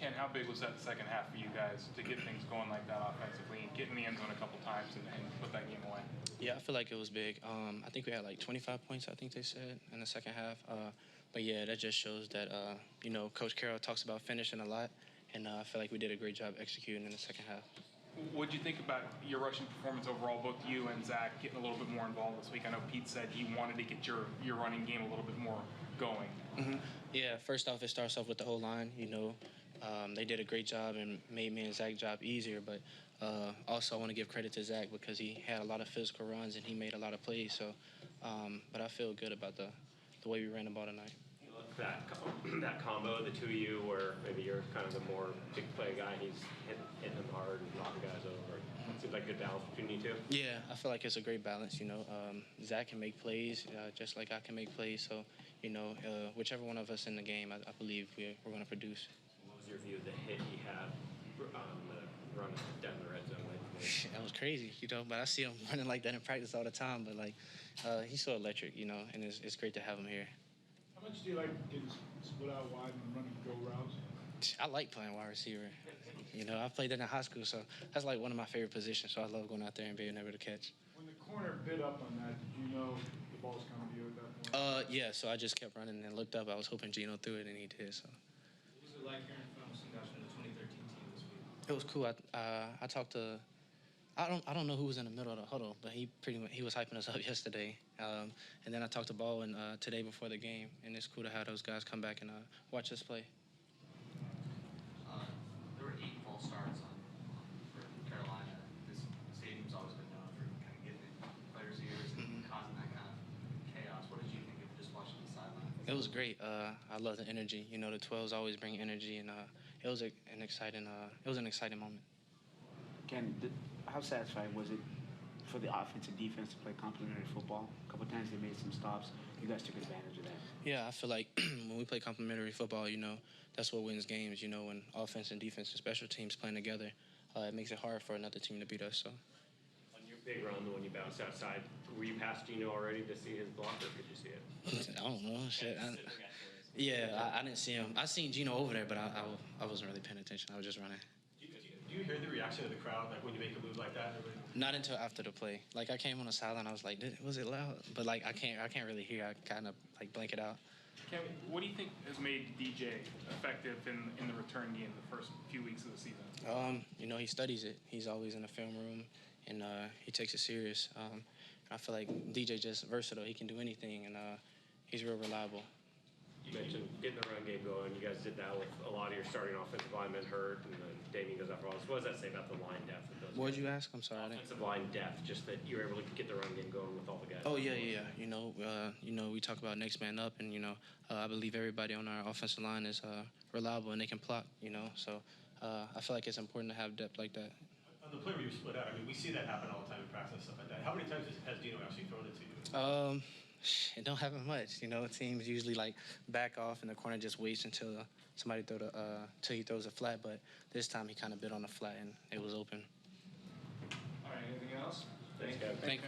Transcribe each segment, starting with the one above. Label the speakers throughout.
Speaker 1: Ken, how big was that second half for you guys to get things going like that offensively and get in the end zone a couple times and put that game away?
Speaker 2: Yeah, I feel like it was big. I think we had like 25 points, I think they said, in the second half. But yeah, that just shows that, Coach Carroll talks about finishing a lot, and I feel like we did a great job executing in the second half.
Speaker 1: What did you think about your rushing performance overall, both you and Zach getting a little bit more involved this week? I know Pete said he wanted to get your running game a little bit more going.
Speaker 2: Mm-hmm. Yeah, first off, it starts off with the whole line. They did a great job and made me and Zach's job easier. But also, I want to give credit to Zach because he had a lot of physical runs and he made a lot of plays. So, but I feel good about the way we ran the ball tonight.
Speaker 3: That combo, the two of you, where maybe you're kind of the more big play guy, he's hitting them hard and knocking guys over. It seems like a good balance between you two.
Speaker 2: Yeah, I feel like it's a great balance. Zach can make plays just like I can make plays. So, whichever one of us in the game, I believe we're going to produce.
Speaker 3: What was your view of the hit he had on the run down the red zone?
Speaker 2: That was crazy, but I see him running like that in practice all the time. But he's so electric, and it's great to have him here.
Speaker 4: How much do you like getting split out wide and running go routes?
Speaker 2: I like playing wide receiver. I played that in high school, so that's like one of my favorite positions. So I love going out there and being able to catch.
Speaker 4: When the corner bit up on that, did you know the ball was coming to you at that point?
Speaker 2: Yeah, so I just kept running and looked up. I was hoping Gino threw it, and he did. So.
Speaker 5: What was it like hearing from some guys from the 2013 team this week?
Speaker 2: It was cool. I talked to. I don't know who was in the middle of the huddle, but he was hyping us up yesterday. And then I talked to Baldwin today before the game, and it's cool to have those guys come back and watch us play.
Speaker 5: There were 8 false starts for Carolina. This stadium's always been known for kind of getting in players' ears and causing that kind of chaos. What did you think of just watching the sideline?
Speaker 2: It was great. I love the energy. The 12s always bring energy, and it was an exciting moment.
Speaker 6: Ken, how satisfied was it for the offense and defense to play complementary football? A couple of times they made some stops. You guys took advantage of that.
Speaker 2: Yeah, I feel like when we play complementary football, that's what wins games. When offense and defense and special teams playing together, it makes it hard for another team to beat us. So.
Speaker 3: On your big run, the one you bounced outside, were you past Gino already to see his block, or could you see it?
Speaker 2: I don't know. Shit. I didn't see him. I seen Gino over there, but I wasn't really paying attention. I was just running.
Speaker 7: Do you hear the reaction of the crowd, like when you make a move like that?
Speaker 2: Not until after the play. I came on the sideline, I was like, was it loud? But I can't really hear. I kind of blank it out.
Speaker 1: Ken, what do you think has made DJ effective in the return game the first few weeks of the season?
Speaker 2: He studies it. He's always in the film room, and he takes it serious. I feel like DJ just versatile. He can do anything, and he's real reliable.
Speaker 3: You mentioned getting the run game going. You guys did that with a lot of your starting offensive linemen hurt, and then Damien goes out for all this. What does that say about the line depth of those
Speaker 2: What
Speaker 3: guys?
Speaker 2: did you ask? I'm sorry.
Speaker 3: Offensive line depth, just that you were able to get the run game going with all the guys.
Speaker 2: Oh, yeah. We talk about next man up, and, I believe everybody on our offensive line is reliable and they can block, So I feel like it's important to have depth like that.
Speaker 7: On the play where you split out, we see that happen all the time in practice and stuff like that. How many times has Gino actually thrown it to you?
Speaker 2: It don't happen much, Teams usually back off and the corner just waits until somebody till he throws a flat. But this time he kind of bit on the flat and it was open.
Speaker 4: All right, anything else?
Speaker 3: Thanks, Kevin.
Speaker 2: Thank you.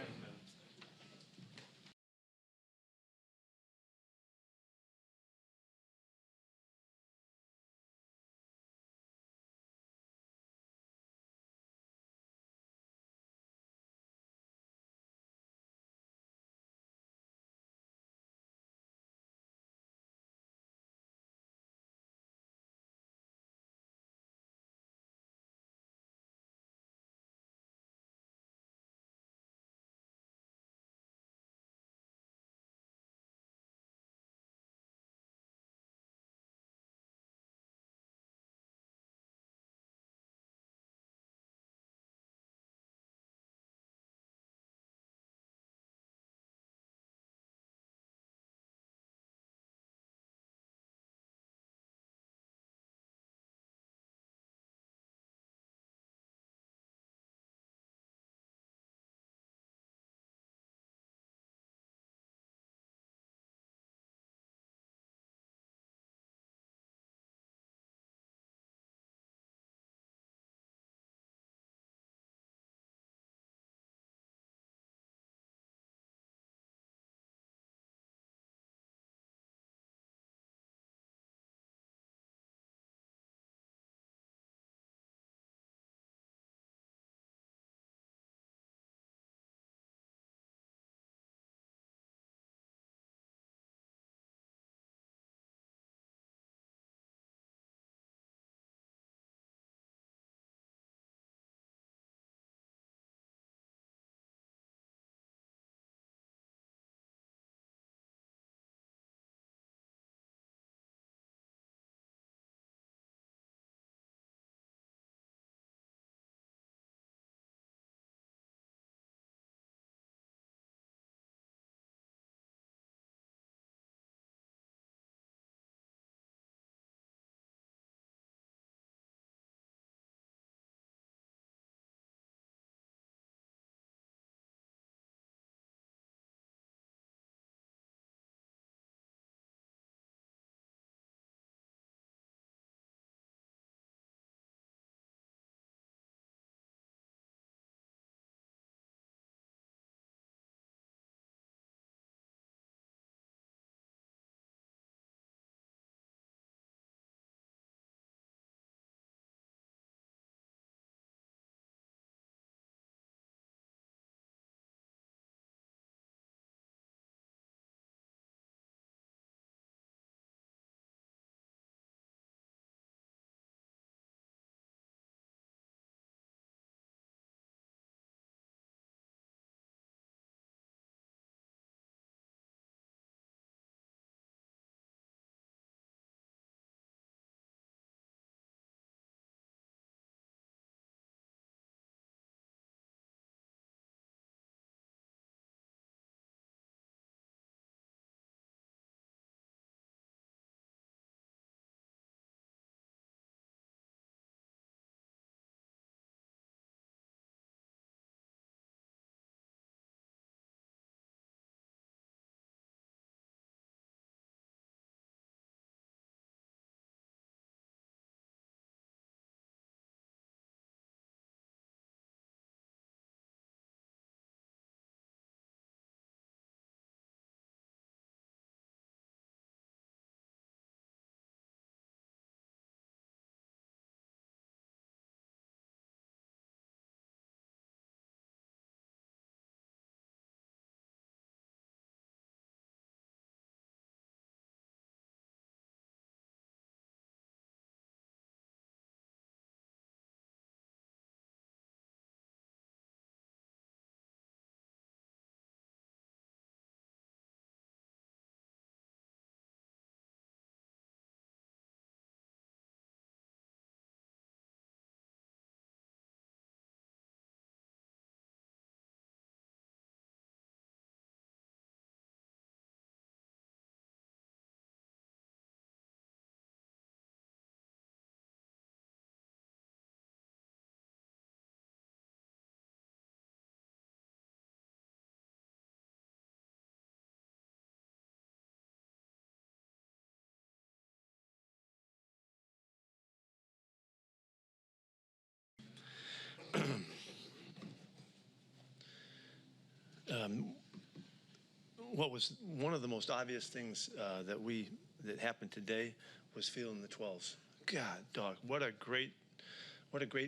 Speaker 8: what was one of the most obvious things that happened today was feeling the 12s. God, dog, what a great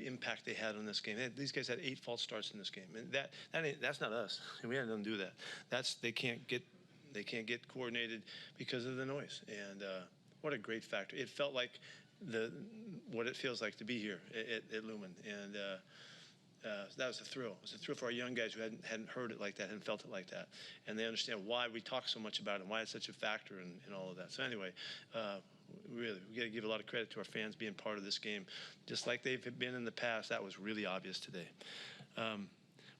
Speaker 8: impact they had on this game. These guys had 8 false starts in this game, and that's not us. We had them do that. They can't get coordinated because of the noise. And what a great factor. It felt like what it feels like to be here at Lumen, and that was a thrill. It was a thrill for our young guys who hadn't heard it like that, hadn't felt it like that, and they understand why we talk so much about it and why it's such a factor in all of that. So anyway, really, we got to give a lot of credit to our fans being part of this game, just like they've been in the past. That was really obvious today.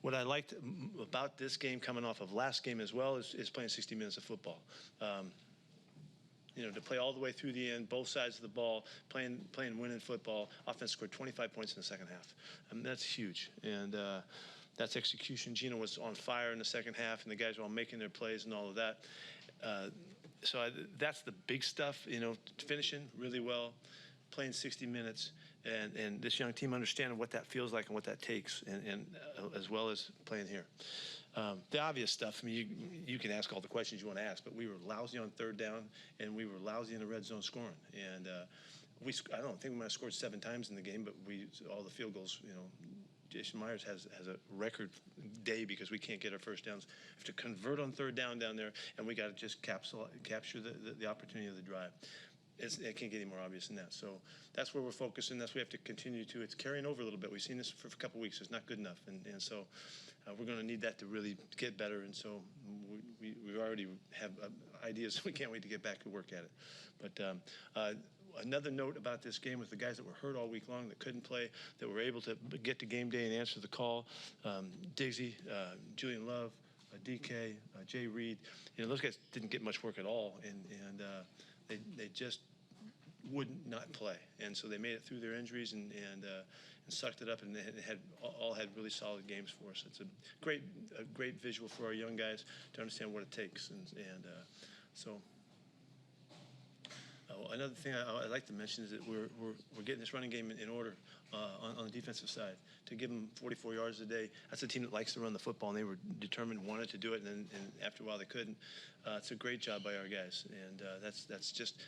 Speaker 8: What I liked about this game, coming off of last game as well, is playing 60 minutes of football. To play all the way through the end, both sides of the ball, playing winning football. Offense scored 25 points in the second half. That's huge, and that's execution. Gino was on fire in the second half, and the guys were all making their plays and all of that. That's the big stuff, finishing really well, playing 60 minutes, and this young team understanding what that feels like and what that takes, and as well as playing here. The obvious stuff, you can ask all the questions you want to ask, but we were lousy on third down, and we were lousy in the red zone scoring. And I don't think we might have scored 7 times in the game, but all the field goals, Jason Myers has a record day because we can't get our first downs. We have to convert on third down there, and we got to just capture the opportunity of the drive. It can't get any more obvious than that. So that's where we're focusing. That's what we have to continue to. It's carrying over a little bit. We've seen this for a couple of weeks. It's not good enough, and so we're going to need that to really get better. And so we already have ideas. We can't wait to get back to work at it. But another note about this game was the guys that were hurt all week long that couldn't play, that were able to get to game day and answer the call. Diggsy, Julian Love, DK, Jay Reed. Those guys didn't get much work at all, and they just would not play, and so they made it through their injuries and sucked it up, and all had really solid games for us. It's a great visual for our young guys to understand what it takes, and so. Another thing I'd like to mention is that we're getting this running game in order on the defensive side. To give them 44 yards a day, that's a team that likes to run the football, and they were determined, wanted to do it, and after a while they couldn't. It's a great job by our guys, and that's just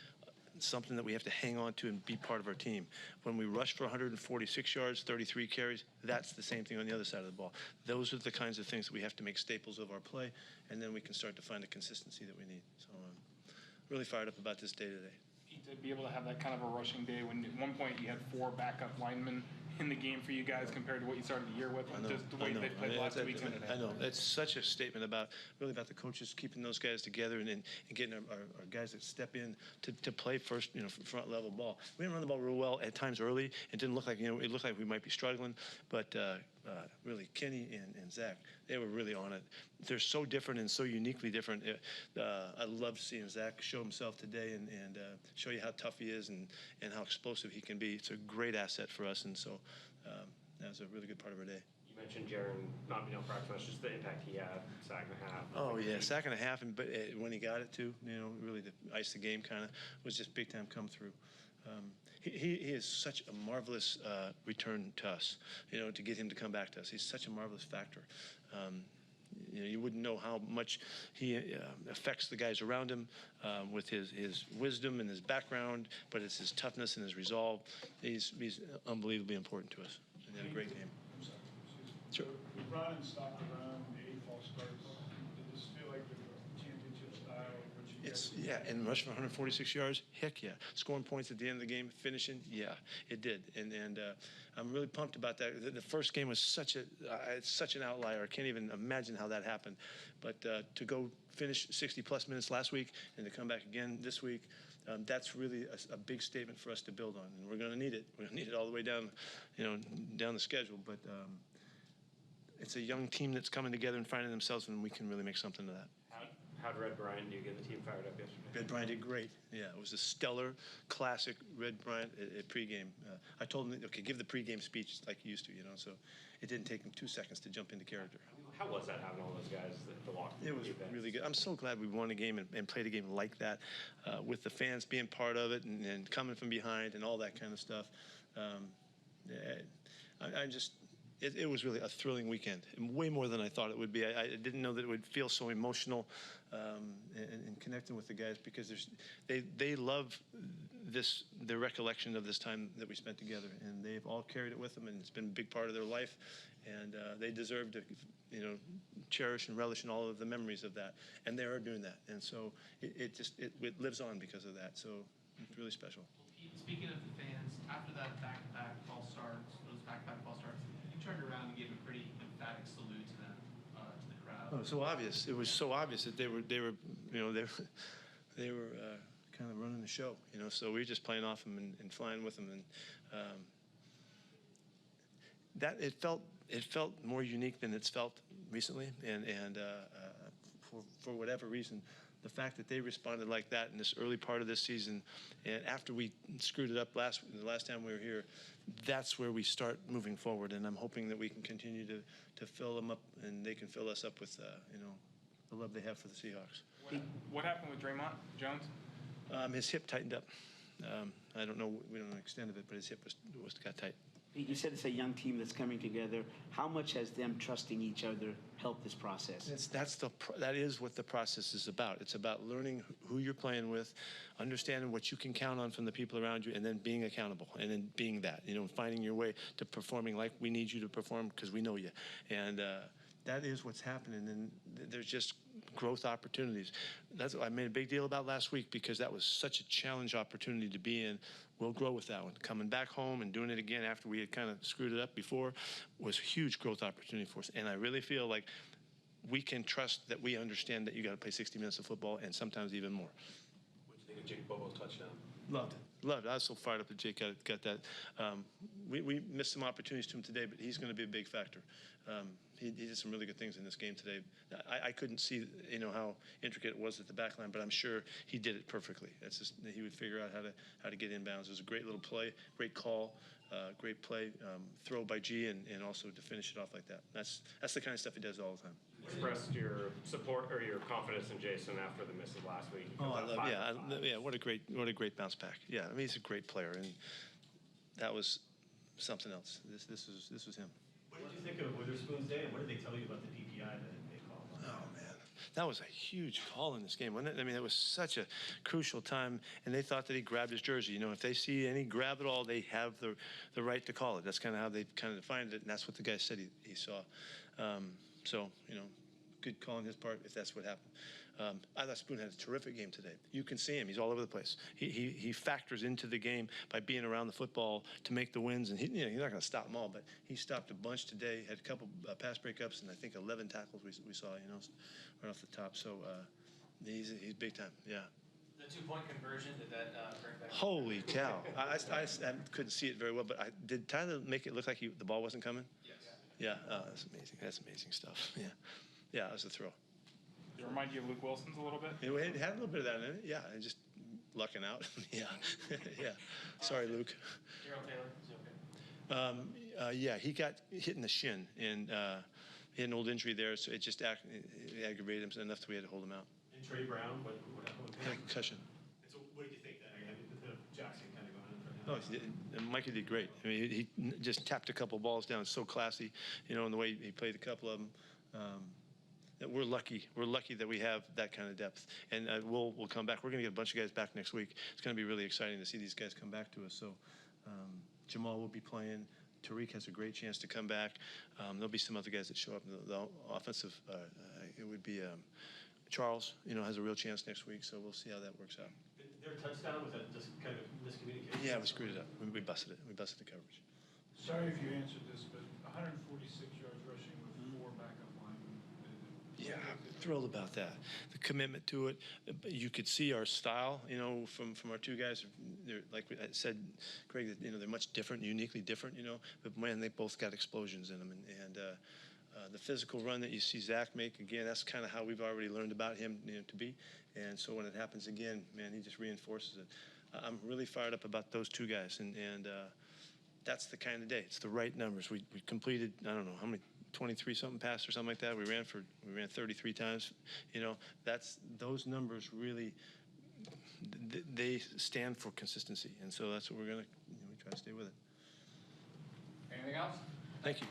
Speaker 8: something that we have to hang on to and be part of our team. When we rush for 146 yards, 33 carries, that's the same thing on the other side of the ball. Those are the kinds of things that we have to make staples of our play, and then we can start to find the consistency that we need. So really fired up about this day today.
Speaker 1: To be able to have that kind of a rushing day when at one point you had 4 backup linemen in the game for you guys compared to what you started the year with, just the way they played the last 2 weeks.
Speaker 8: I know. It's such a statement about the coaches keeping those guys together and getting our guys that step in to play first, front level ball. We didn't run the ball real well at times early. It didn't look like, it looked like we might be struggling, but really Kenny and Zach, they were really on it. They're so different and so uniquely different. I loved seeing Zach show himself today and show you how tough he is and how explosive he can be. It's a great asset for us, and so that was a really good part of our day.
Speaker 3: You mentioned Jaron not being able to practice much, just the impact he had, sack and a half.
Speaker 8: Oh, yeah, sack and a half, but when he got it, too, really to ice the game kind of was just big time come through. He is such a marvelous return to us, to get him to come back to us. He's such a marvelous factor. You wouldn't know how much he affects the guys around him with his wisdom and his background, but it's his toughness and his resolve. He's unbelievably important to us. And he had a great game.
Speaker 4: I'm sorry.
Speaker 8: Sure.
Speaker 4: We brought in stopped around 8 false starts. Did this feel like the championship style?
Speaker 8: And rush for 146 yards, heck yeah. Scoring points at the end of the game, finishing, yeah, it did. And I'm really pumped about that. The first game was such an outlier. I can't even imagine how that happened. But to go finish 60-plus minutes last week and to come back again this week, that's really a big statement for us to build on. And we're going to need it. We're going to need it all the way down, down the schedule. But it's a young team that's coming together and finding themselves, and we can really make something of that.
Speaker 3: How did Red Bryant do get the team fired up yesterday?
Speaker 8: Red Bryant did great. Yeah, it was a stellar, classic Red Bryant at pregame. I told him, okay, give the pregame speech like he used to, so it didn't take him 2 seconds to jump into character.
Speaker 3: How was that, having all those guys to walk through?
Speaker 8: It was really good. I'm so glad we won a game and played a game like that with the fans being part of it and coming from behind and all that kind of stuff. It was really a thrilling weekend, and way more than I thought it would be. I didn't know that it would feel so emotional and connecting with the guys because they love their recollection of this time that we spent together, and they've all carried it with them, and it's been a big part of their life, and they deserve to, cherish and relish in all of the memories of that, and they are doing that, and so it lives on because of that. So it's really special.
Speaker 5: Well, Pete, speaking of the fans, after that back-to-back false starts, you turned around and gave a pretty emphatic salute to them, to the crowd.
Speaker 8: Oh, so obvious. It was so obvious that they were kind of running the show, So we were just playing off them and flying with them, and that it felt more unique than it's felt recently, and for whatever reason, the fact that they responded like that in this early part of this season, and after we screwed it up the last time we were here, that's where we start moving forward. And I'm hoping that we can continue to fill them up, and they can fill us up with the love they have for the Seahawks.
Speaker 1: What happened with Draymond Jones?
Speaker 8: His hip tightened up. I don't know. We don't know the extent of it, but his hip got tight.
Speaker 6: You said it's a young team that's coming together. How much has them trusting each other helped this process?
Speaker 8: That is what the process is about. It's about learning who you're playing with, understanding what you can count on from the people around you, and then being accountable, and then being that, finding your way to performing like we need you to perform because we know you. And that is what's happening, and there's just growth opportunities. That's what I made a big deal about last week because that was such a challenge opportunity to be in. We'll grow with that one. Coming back home and doing it again after we had kind of screwed it up before was a huge growth opportunity for us. And I really feel like we can trust that we understand that you got to play 60 minutes of football and sometimes even more.
Speaker 7: What do you think of Jake Bobo's touchdown?
Speaker 8: Loved it. I was so fired up that Jake got that. We missed some opportunities to him today, but he's going to be a big factor. He did some really good things in this game today. I couldn't see, how intricate it was at the back line, but I'm sure he did it perfectly. That's just he would figure out how to get inbounds. It was a great little play, great call, great play, throw by G, and also to finish it off like that. That's the kind of stuff he does all the time.
Speaker 3: Expressed your support or your confidence in Jason after the misses last week.
Speaker 8: What a great bounce back. Yeah, I mean he's a great player, and that was something else. This was him.
Speaker 7: What did you think of Witherspoon's day, and what did they tell you about the PPI that they called?
Speaker 8: Oh man, that was a huge call in this game, wasn't it? I mean, it was such a crucial time, and they thought that he grabbed his jersey. If they see any grab at all, they have the right to call it. That's kind of how they kind of defined it, and that's what the guy said he saw. So good call on his part if that's what happened. I thought Spoon had a terrific game today. You can see him; he's all over the place. He factors into the game by being around the football to make the wins, and he's not going to stop them all, but he stopped a bunch today. Had a couple pass breakups, and I think 11 tackles we saw, right off the top. So he's big time. Yeah.
Speaker 5: The 2-point conversion, did that bring back?
Speaker 8: Holy cow! I couldn't see it very well, but did Tyler make it look like the ball wasn't coming?
Speaker 5: Yes.
Speaker 8: Yeah. Oh, that's amazing. That's amazing stuff. Yeah. It was a throw.
Speaker 1: Does it remind you of Luke Wilson's a little bit?
Speaker 8: It had a little bit of that in it. Yeah, and just lucking out. Yeah. Sorry, Luke.
Speaker 5: Gerald Taylor, is he okay?
Speaker 8: Yeah, he got hit in the shin, and he had an old injury there, so it just aggravated him enough that we had to hold him out.
Speaker 7: And Trey Brown, what happened with him?
Speaker 8: Concussion.
Speaker 7: And so what did you think? Jackson kind of going in for him?
Speaker 8: And Mikey did great. I mean, he just tapped a couple balls down. So classy, in the way he played a couple of them. That we're lucky. We're lucky that we have that kind of depth. And we'll come back. We're going to get a bunch of guys back next week. It's going to be really exciting to see these guys come back to us. So Jamal will be playing. Tariq has a great chance to come back. There'll be some other guys that show up. The offensive, it would be Charles, has a real chance next week. So we'll see how that works out.
Speaker 7: Their touchdown, was that just kind of miscommunication?
Speaker 8: Yeah, we screwed it up. We busted it. We busted the coverage.
Speaker 4: Sorry if you answered this, but 146 yards rushing with 4 backup linemen.
Speaker 8: Yeah, I'm thrilled about that. The commitment to it. You could see our style, from our two guys. They're, like I said, Craig, they're much different, uniquely different, But, man, they both got explosions in them. And the physical run that you see Zach make, again, that's kind of how we've already learned about him to be. And so when it happens again, man, he just reinforces it. I'm really fired up about those two guys. And that's the kind of day. It's the right numbers. We completed, I don't know, how many, 23-something passes or something like that. We ran 33 times. Those numbers really, they stand for consistency, and so that's what we're gonna we try to stay with it.
Speaker 5: Anything else?
Speaker 8: Thank you.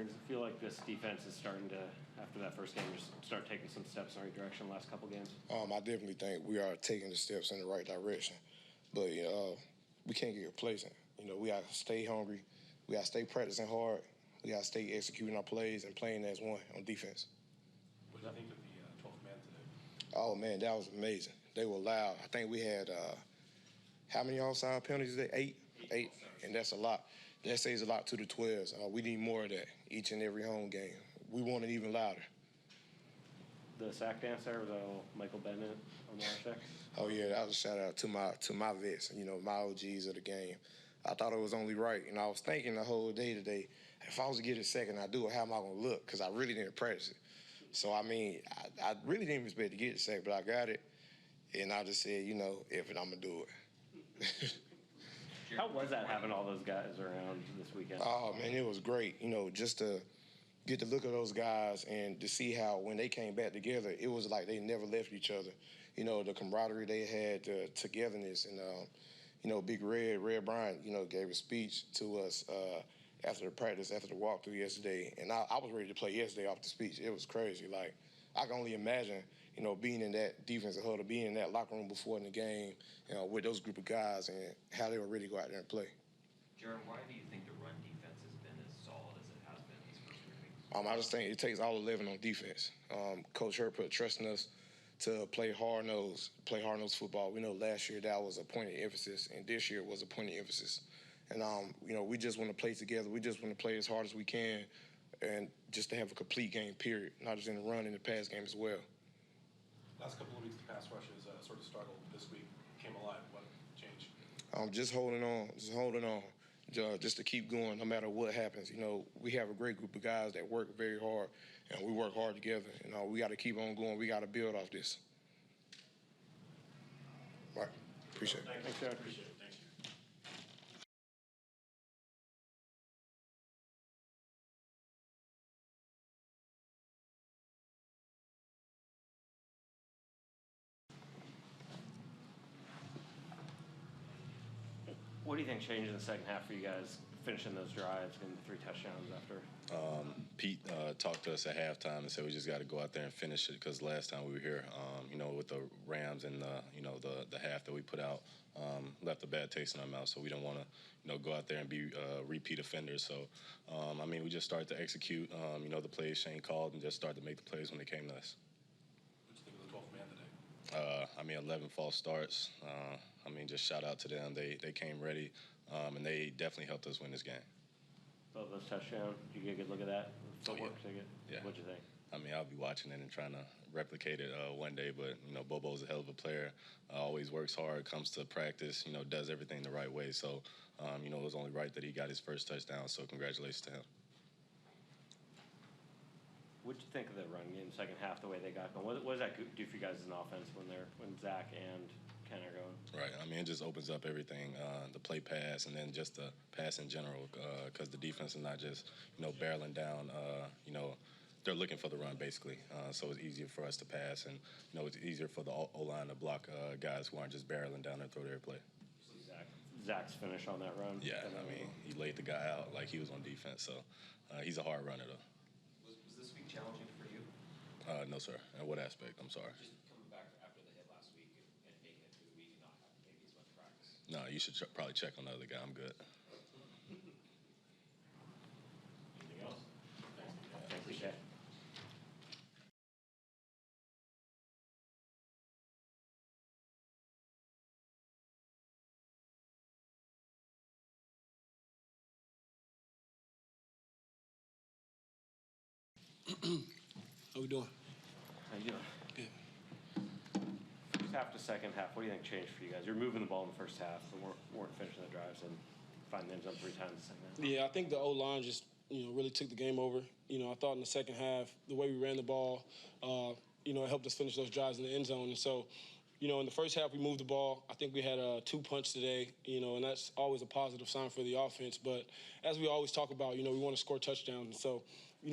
Speaker 3: Aaron, does it feel like this defense is starting to, after that first game, just start taking some steps in the right direction the last couple games?
Speaker 9: I definitely think we are taking the steps in the right direction, but we can't get complacent. We got to stay hungry. We got to stay practicing hard. We got to stay executing our plays and playing as one on defense.
Speaker 7: What do you think of the 12th man today?
Speaker 9: Oh, man, that was amazing. They were loud. I think we had, how many offside penalties today? Eight. And that's a lot. That says a lot to the 12s. We need more of that each and every home game. We want it even louder.
Speaker 3: The sack dance there was Michael Bennett on Marshak.
Speaker 9: Oh, yeah, that was a shout-out to my vets, my OGs of the game. I thought it was only right. I was thinking the whole day today, if I was to get a second, I'd do it, how am I going to look? Because I really didn't practice it. So, I really didn't expect to get a second, but I got it. And I just said, if it, I'm going to do it.
Speaker 3: How was that having all those guys around this weekend?
Speaker 9: Oh, man, it was great. Just to get to look at those guys and to see how when they came back together, it was like they never left each other. The camaraderie they had, the togetherness, and Big Red Bryant, gave a speech to us after the practice, after the walkthrough yesterday, and I was ready to play yesterday off the speech. It was crazy. Like, I can only imagine, being in that defensive huddle, being in that locker room before in the game, with those group of guys and how they would really go out there and play.
Speaker 10: Jaron, why do you think the run defense has been as solid as it has been these first 3 weeks?
Speaker 9: I just think it takes all 11 on defense. Coach Hurt put trust in us to play hard-nosed football. We know last year that was a point of emphasis, and this year was a point of emphasis. And, we just want to play together. We just want to play as hard as we can and just to have a complete game, period, not just in the run, in the pass game as well.
Speaker 7: Last couple of weeks, the pass rushes sort of struggled. This week came alive. What changed?
Speaker 9: Just holding on, just to keep going no matter what happens. We have a great group of guys that work very hard, and we work hard together. We got to keep on going. We got to build off this. All right. Appreciate it.
Speaker 7: Thanks, Jaron. Appreciate it. Thank you.
Speaker 3: What do you think changed in the second half for you guys, finishing those drives, getting 3 touchdowns after?
Speaker 11: Pete talked to us at halftime and said we just got to go out there and finish it because last time we were here, with the Rams and the half that we put out, left a bad taste in our mouth. So we don't want to, go out there and be repeat offenders. So, we just started to execute, the plays Shane called and just started to make the plays when they came to us.
Speaker 7: What do you think of the 12th man today?
Speaker 11: 11 false starts. Just shout out to them. They came ready, and they definitely helped us win this game.
Speaker 3: Both those touchdowns, did you get a good look at that? Footwork,
Speaker 11: yeah.
Speaker 3: What'd you think?
Speaker 11: I'll be watching it and trying to replicate it one day. But, Bobo's a hell of a player. Always works hard, comes to practice, does everything the right way. So, it was only right that he got his first touchdown. So congratulations to him.
Speaker 3: What'd you think of the run game, second half, the way they got going? What does that do for you guys as an offense when Zach and Ken are going?
Speaker 11: Right. It just opens up everything, the play pass, and then just the pass in general, because the defense is not just, barreling down, they're looking for the run, basically. So it's easier for us to pass, and, it's easier for the O-line to block guys who aren't just barreling down and throw their play.
Speaker 3: Zach's finish on that run?
Speaker 11: Yeah, he laid the guy out like he was on defense, so he's a hard runner, though.
Speaker 10: Was this week challenging for you?
Speaker 11: No, sir. In what aspect? I'm sorry.
Speaker 10: Just coming back after the hit last week and making it through the week and not having maybe as much practice.
Speaker 11: No, you should probably check on the other guy. I'm good.
Speaker 7: Anything else?
Speaker 3: Thanks, PK.
Speaker 12: How we doing?
Speaker 3: How you doing?
Speaker 12: Good.
Speaker 3: First half to second half, what do you think changed for you guys? You're moving the ball in the first half, but weren't finishing the drives and finding the end zone 3 times the second half.
Speaker 12: Yeah, I think the O-line just, really took the game over. I thought in the second half, the way we ran the ball, it helped us finish those drives in the end zone. And so, in the first half, we moved the ball. I think we had 2 punts today, and that's always a positive sign for the offense. But as we always talk about, we want to score touchdowns. And so,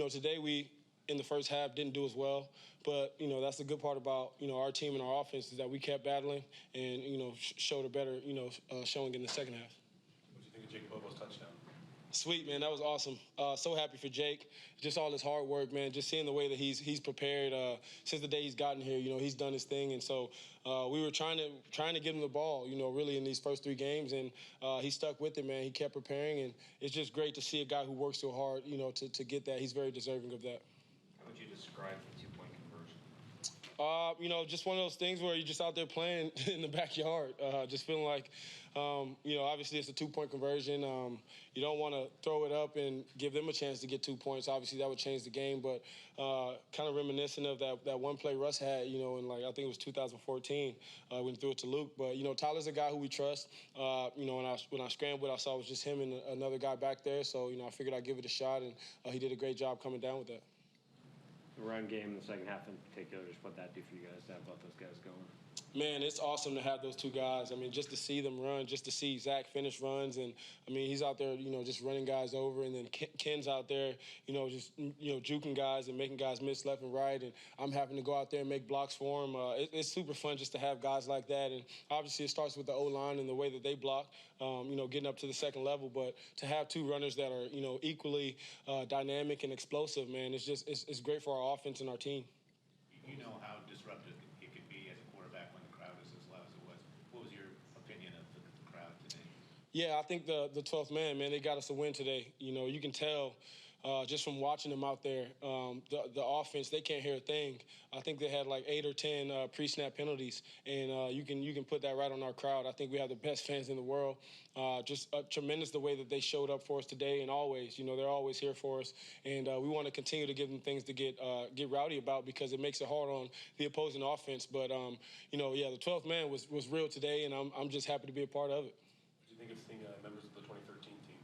Speaker 12: today we, in the first half, didn't do as well. But, that's the good part about, our team and our offense is that we kept battling and, showed a better, showing in the second half.
Speaker 7: What do you think of Jake Bobo's touchdown?
Speaker 12: Sweet, man. That was awesome. So happy for Jake. Just all his hard work, man. Just seeing the way that he's prepared since the day he's gotten here. You know, he's done his thing, and so we were trying to get him the ball. You know, really in these first 3 games, and he stuck with it, man. He kept preparing, and it's just great to see a guy who works so hard. You know, to get that. He's very deserving of that.
Speaker 10: How would you describe the 2-point conversion?
Speaker 12: You know, just one of those things where you're just out there playing in the backyard, just feeling like, you know, obviously it's a 2-point conversion. You don't want to throw it up and give them a chance to get 2 points. Obviously, that would change the game, but kind of reminiscent of that one play Russ had, you know, in like, I think it was 2014 when he threw it to Luke. But, you know, Tyler's a guy who we trust. You know, when I scrambled, I saw it was just him and another guy back there. So, you know, I figured I'd give it a shot, and he did a great job coming down with that.
Speaker 3: The run game in the second half in particular, just what that do for you guys to have both those guys going?
Speaker 12: Man, it's awesome to have those 2 guys. I mean, just to see them run, just to see Zach finish runs, and I mean, he's out there, you know, just running guys over, and then Ken's out there, you know, just juking guys and making guys miss left and right, and I'm having to go out there and make blocks for him. It's super fun just to have guys like that, and obviously it starts with the O-line and the way that they block, you know, getting up to the second level, but to have 2 runners that are, you know, equally dynamic and explosive, man, it's great for our offense and our team.
Speaker 7: You know how disruptive it could be as a quarterback when the crowd is as loud as it was. What was your opinion of the crowd today?
Speaker 12: Yeah, I think the 12th man, they got us a win today. You know, you can tell just from watching them out there, the offense, they can't hear a thing. I think they had like 8 or 10 pre-snap penalties, and you can put that right on our crowd. I think we have the best fans in the world. Just tremendous the way that they showed up for us today, and always, you know, they're always here for us. And we want to continue to give them things to get rowdy about because it makes it hard on the opposing offense. But you know, yeah, the 12th man was real today, and I'm just happy to be a part of it.
Speaker 7: What do you think of seeing members of the 2013 team?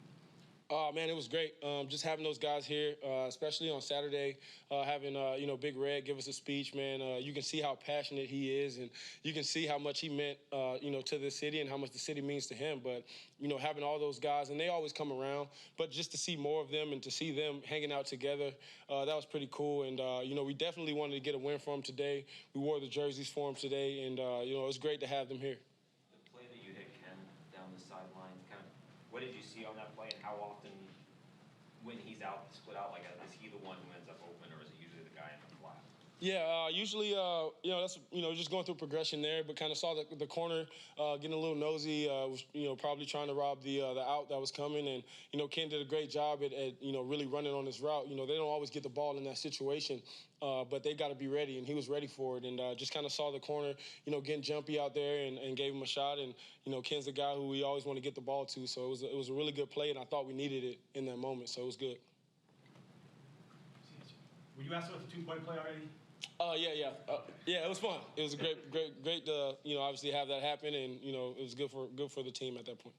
Speaker 12: Oh, man, it was great. Just having those guys here, especially on Saturday, having, you know, Big Red give us a speech, man. You can see how passionate he is, and you can see how much he meant, you know, to the city and how much the city means to him. But, you know, having all those guys, and they always come around, but just to see more of them and to see them hanging out together, that was pretty cool. And, you know, we definitely wanted to get a win for them today. We wore the jerseys for them today, and, you know, it was great to have them here.
Speaker 10: The play that you hit Ken down the sideline, kind of, what did you see on that play, and how often, when he's out, split out like that, is he the one who ends up open, or is it usually the guy in the flat?
Speaker 12: Yeah, usually, you know, that's, you know, just going through progression there, but kind of saw the corner getting a little nosy, was, you know, probably trying to rob the out that was coming. And, you know, Ken did a great job at, you know, really running on his route. You know, they don't always get the ball in that situation, but they got to be ready, and he was ready for it. And just kind of saw the corner, you know, getting jumpy out there and gave him a shot. And, you know, Ken's the guy who we always want to get the ball to. So it was a really good play, and I thought we needed it in that moment. So it was good.
Speaker 7: Were you asked about the 2-point play already?
Speaker 12: Yeah, it was fun. It was a great to, you know, obviously have that happen, and, you know, it was good for the team at that point.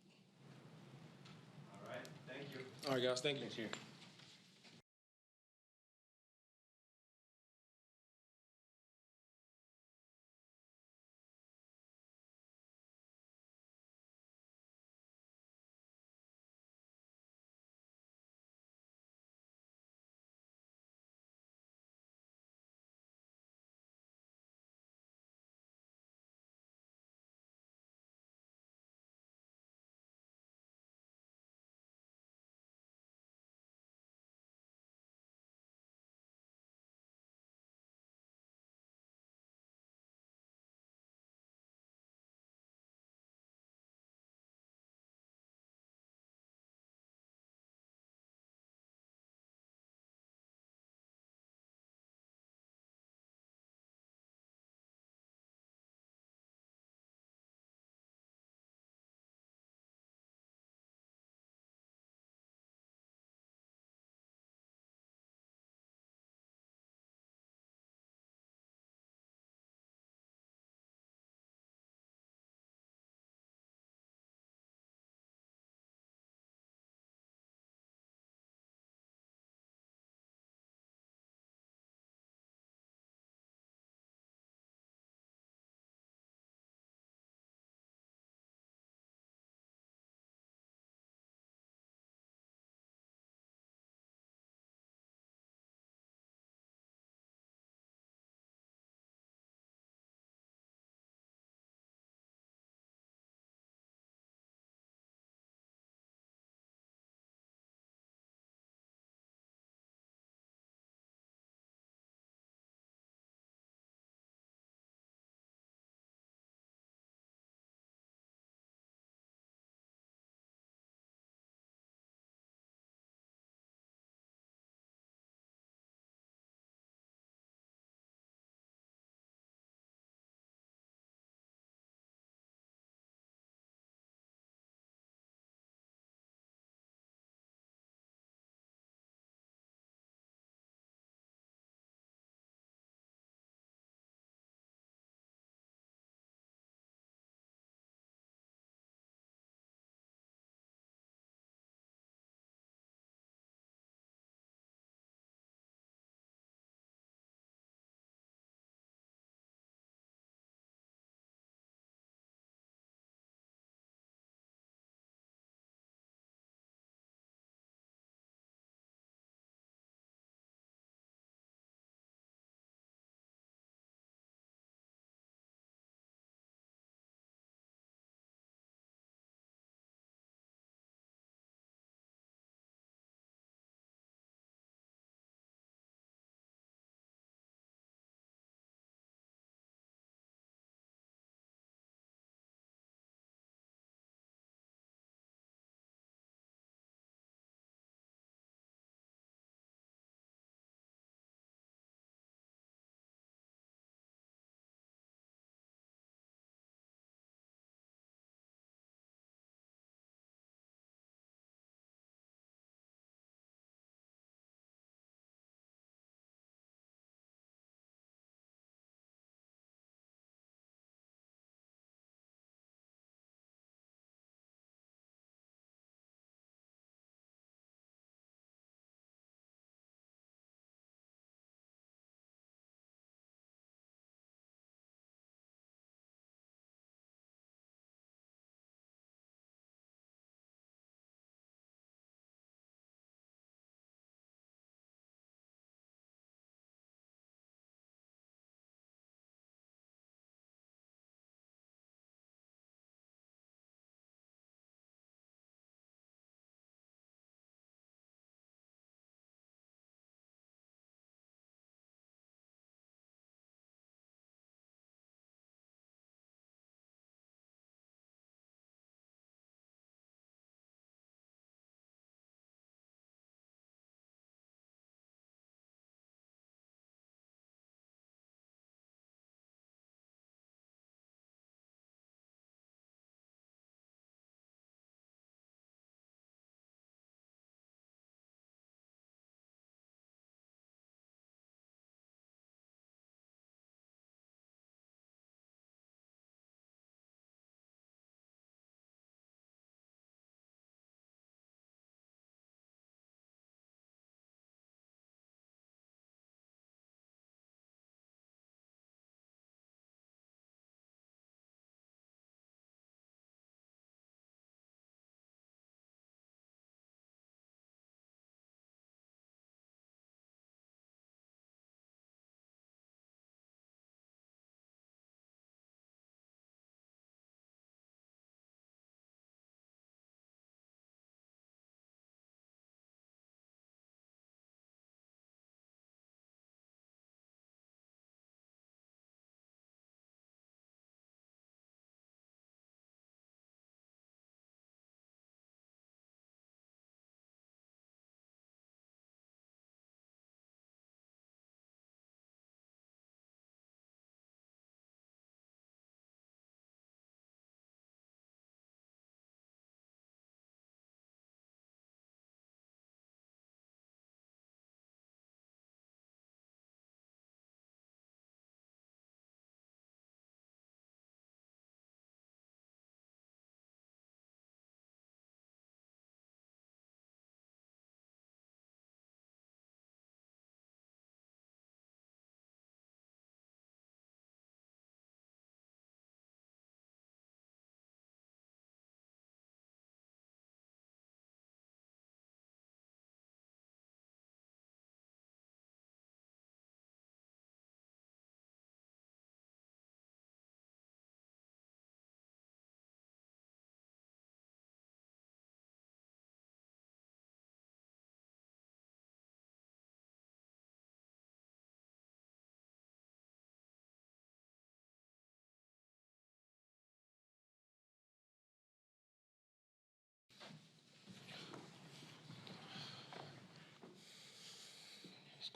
Speaker 7: All right, thank you.
Speaker 12: All right, guys, thank you.
Speaker 3: Thanks, here.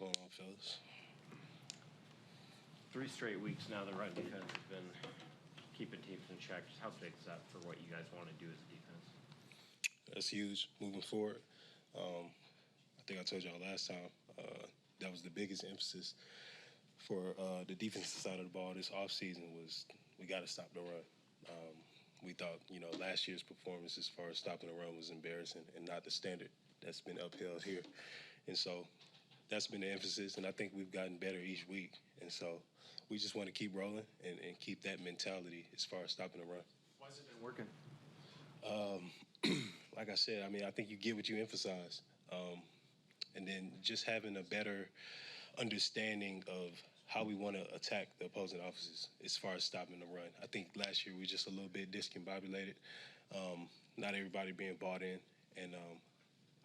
Speaker 13: going on, fellas?
Speaker 3: 3 straight weeks now, the run defense has been keeping teams in check. Just how big is that for what you guys want to do as a defense?
Speaker 13: That's huge moving forward. I think I told y'all last time that was the biggest emphasis for the defensive side of the ball this offseason was we got to stop the run. We thought, last year's performance as far as stopping the run was embarrassing and not the standard that's been upheld here. And so that's been the emphasis, and I think we've gotten better each week. And so we just want to keep rolling and keep that mentality as far as stopping the run.
Speaker 3: Why has it been working?
Speaker 13: Like I said, I think you get what you emphasize. And then just having a better understanding of how we want to attack the opposing offenses as far as stopping the run. I think last year we were just a little bit discombobulated, not everybody being bought in, and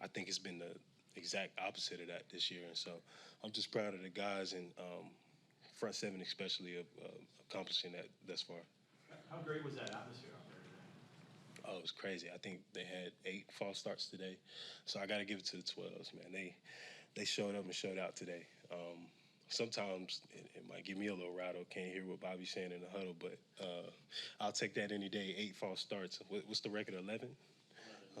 Speaker 13: I think it's been the exact opposite of that this year. And so I'm just proud of the guys and front seven especially of accomplishing that thus far.
Speaker 3: How great was that atmosphere out there today?
Speaker 13: Oh, it was crazy. I think they had 8 false starts today, so I got to give it to the 12s, man. They showed up and showed out today. Sometimes it might give me a little rattle. Can't hear what Bobby's saying in the huddle, but I'll take that any day. 8 false starts. What's the record? 11.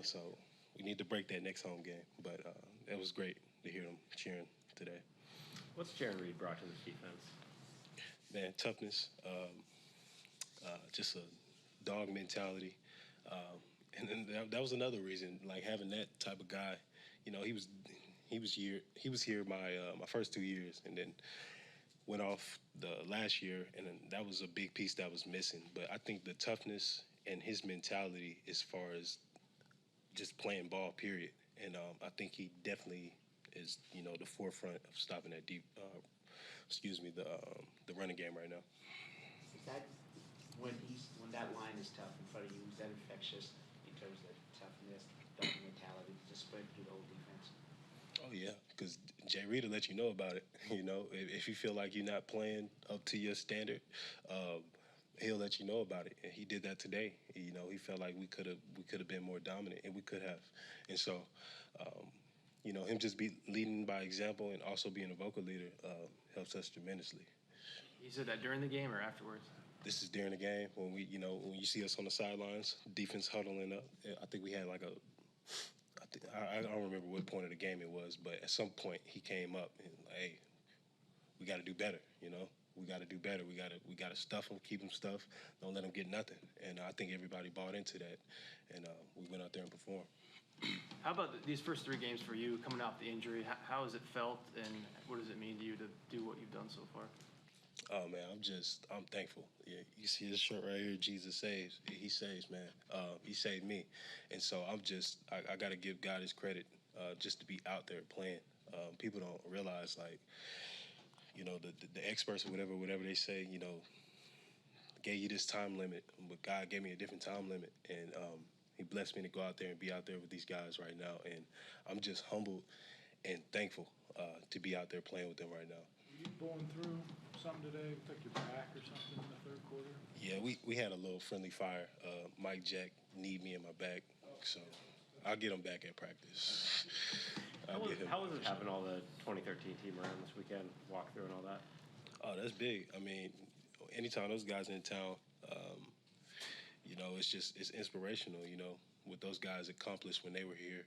Speaker 13: So we need to break that next home game. But it was great to hear them cheering today.
Speaker 3: What's Jaron Reed brought to this defense?
Speaker 13: Man, toughness, just a dog mentality, and then that was another reason. Like having that type of guy, he was here my first 2 years, and then went off the last year, and then that was a big piece that was missing. But I think the toughness and his mentality as far as just playing ball, period. And I think he definitely is, the forefront of stopping that the running game right now.
Speaker 6: Is that when that line is tough in front of you? Is that infectious in terms of toughness, dog mentality, just spread through the whole defense?
Speaker 13: Oh yeah, because Jay Reed will let you know about it. If you feel like you're not playing up to your standard, he'll let you know about it. And he did that today. He felt like we could have been more dominant, and we could have. And so, him just be leading by example and also being a vocal leader helps us tremendously.
Speaker 3: You said that during the game or afterwards?
Speaker 13: This is during the game when when you see us on the sidelines, defense huddling up. I think we had I don't remember what point of the game it was, but at some point he came up and hey, we got to do better. We got to do better. We got to stuff them, keep them stuffed, don't let them get nothing. And I think everybody bought into that, and we went out there and performed.
Speaker 3: How about these first 3 games for you coming off the injury? How has it felt, and what does it mean to you to do what you've done so far?
Speaker 13: Oh man, I'm thankful. Yeah, you see this shirt right here, Jesus saves. He saves, man. He saved me, and so I got to give God his credit just to be out there playing. People don't realize the experts or whatever they say, gave you this time limit, but God gave me a different time limit, and he blessed me to go out there and be out there with these guys right now, and I'm just humbled and thankful to be out there playing with them right now.
Speaker 4: Were you going through something today, like your back or something in the third quarter?
Speaker 13: Yeah, we had a little friendly fire. Mike Jack kneed me in my back, so I'll get him back at practice.
Speaker 3: How was it having all the 2013 team around this weekend, walkthrough and all that?
Speaker 13: Oh, that's big. I mean, anytime those guys are in town, it's inspirational, what those guys accomplished when they were here.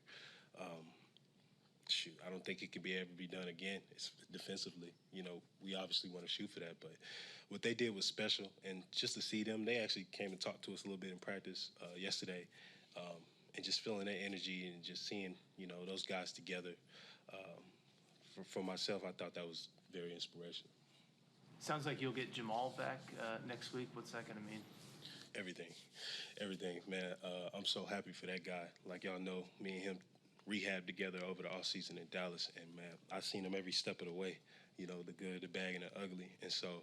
Speaker 13: I don't think it could ever be done again. It's defensively, we obviously want to shoot for that, but what they did was special. And just to see them, they actually came and talked to us a little bit in practice yesterday, and just feeling their energy and just seeing, those guys together. For myself, I thought that was very inspirational.
Speaker 3: Sounds like you'll get Jamal back next week. What's that going to mean?
Speaker 13: Everything, man. I'm so happy for that guy. Like y'all know, me and him rehab together over the offseason in Dallas, and man, I've seen him every step of the way, the good, the bad, and the ugly. And so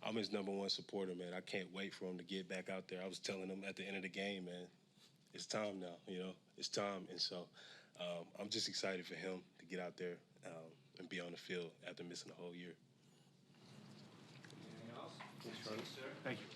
Speaker 13: I'm his number one supporter, man. I can't wait for him to get back out there. I was telling him at the end of the game, man, it's time now, it's time. And so I'm just excited for him to get out there and be on the field after missing a whole year.
Speaker 5: Anything else?
Speaker 3: Thank you.